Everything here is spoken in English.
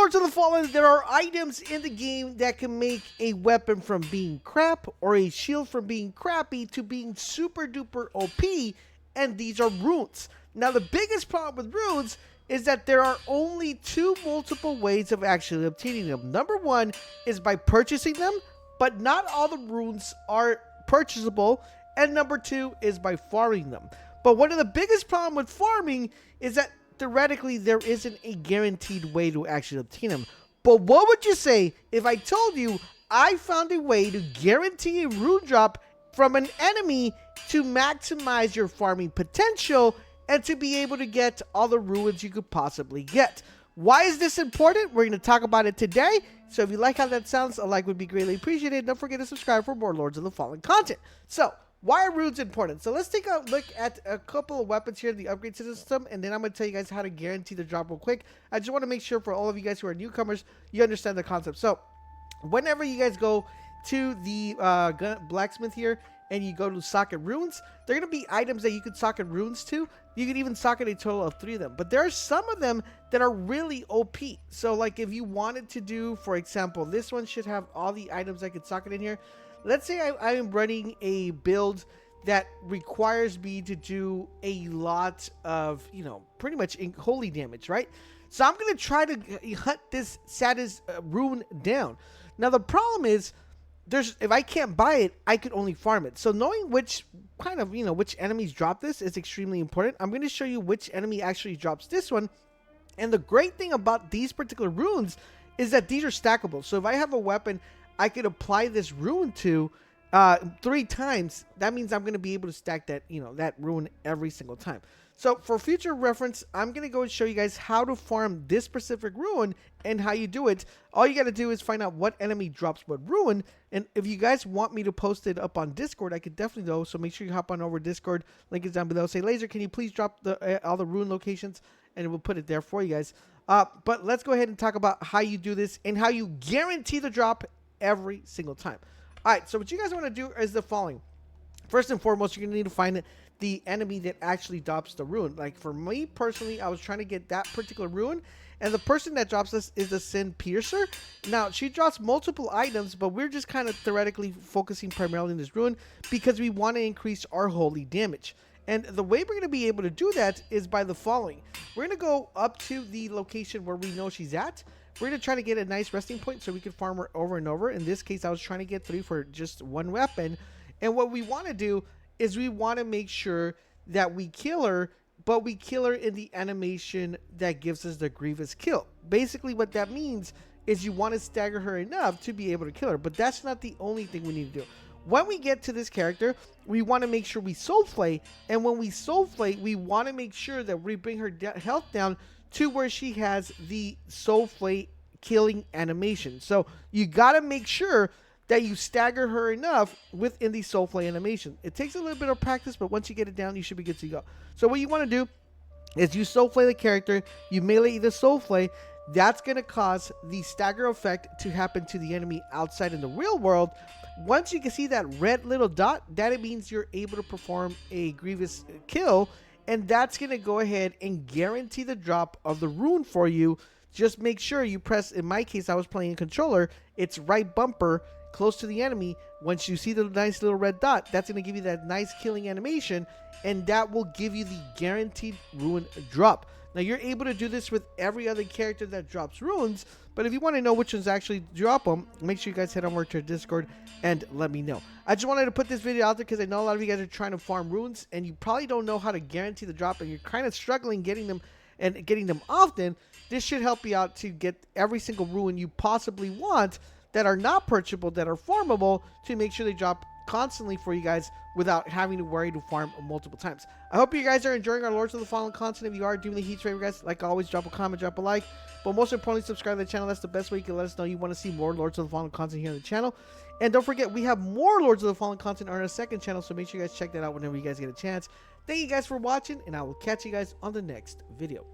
Lords of the Fallen, there are items in the game that can make a weapon from being crap or a shield from being crappy to being super duper OP, and these are runes. Now, the biggest problem with runes is that there are only two multiple ways of actually obtaining them. Number one is by purchasing them, but not all the runes are purchasable. And number two is by farming them. But one of the biggest problems with farming is that theoretically there isn't a guaranteed way to actually obtain them. But what would you say if I told you I found a way to guarantee a rune drop from an enemy to maximize your farming potential and to be able to get all the runes you could possibly get? Why is this important? We're going to talk about it today. So if you like how that sounds, a like would be greatly appreciated. Don't forget to subscribe for more Lords of the Fallen content. So why are runes important? So let's take a look at a couple of weapons here in the upgrade system, and then I'm going to tell you guys how to guarantee the drop real quick. I just want to make sure for all of you guys who are newcomers, you understand the concept. So whenever you guys go to the blacksmith here and you go to socket runes, there are going to be items that you can socket runes to. You can even socket a total of 3 of them. But there are some of them that are really OP. So like if you wanted to do, for example, this one should have all the items I could socket in here. Let's say I am running a build that requires me to do a lot of, pretty much holy damage, right? So I'm going to try to hunt this saddest rune down. Now, the problem is, if I can't buy it, I could only farm it. So knowing which kind of, which enemies drop this is extremely important. I'm going to show you which enemy actually drops this one. And the great thing about these particular runes is that these are stackable. So if I have a weapon I could apply this rune to 3 times, that means I'm going to be able to stack that, that rune every single time. So for future reference, I'm going to go and show you guys how to farm this specific rune and how you do it. All you got to do is find out what enemy drops what rune. And if you guys want me to post it up on Discord, I could definitely do. So make sure you hop on over Discord. Link is down below. Say, Laser, can you please drop all the rune locations? And we'll put it there for you guys. But let's go ahead and talk about how you do this and how you guarantee the drop every single time. All right, so what you guys want to do is the following. First and foremost, you're going to need to find the enemy that actually drops the rune. Like for me personally, I was trying to get that particular rune, and the person that drops this is the Sin Piercer. Now, she drops multiple items, but we're just kind of theoretically focusing primarily on this rune because we want to increase our holy damage. And the way we're going to be able to do that is by the following. We're going to go up to the location where we know she's at. We're going to try to get a nice resting point so we can farm her over and over. In this case, I was trying to get 3 for just 1 weapon. And what we want to do is we want to make sure that we kill her, but we kill her in the animation that gives us the grievous kill. Basically, what that means is you want to stagger her enough to be able to kill her. But that's not the only thing we need to do. When we get to this character, we want to make sure we soul flay. And when we soul flay, we want to make sure that we bring her health down to where she has the soul flay killing animation. So you got to make sure that you stagger her enough within the soul flay animation. It takes a little bit of practice, but once you get it down, you should be good to go. So what you want to do is you soul flay the character, you melee the soul flay. That's going to cause the stagger effect to happen to the enemy outside in the real world. Once you can see that red little dot, that it means you're able to perform a grievous kill, and that's going to go ahead and guarantee the drop of the rune for you. Just make sure you press, in my case, I was playing controller, it's right bumper close to the enemy. Once you see the nice little red dot, that's going to give you that nice killing animation, and that will give you the guaranteed rune drop. Now, you're able to do this with every other character that drops runes, but if you want to know which ones actually drop them, make sure you guys head over to Discord and let me know. I just wanted to put this video out there because I know a lot of you guys are trying to farm runes, and you probably don't know how to guarantee the drop, and you're kind of struggling getting them and getting them often. This should help you out to get every single rune you possibly want that are not purchasable, that are farmable, to make sure they drop constantly for you guys without having to worry to farm multiple times. I hope you guys are enjoying our Lords of the Fallen content. If you are, do me the heat favor, guys. Like always, drop a comment, drop a like. But most importantly, subscribe to the channel. That's the best way you can let us know you want to see more Lords of the Fallen content here on the channel. And don't forget, we have more Lords of the Fallen content on our second channel, so make sure you guys check that out whenever you guys get a chance. Thank you guys for watching, and I will catch you guys on the next video.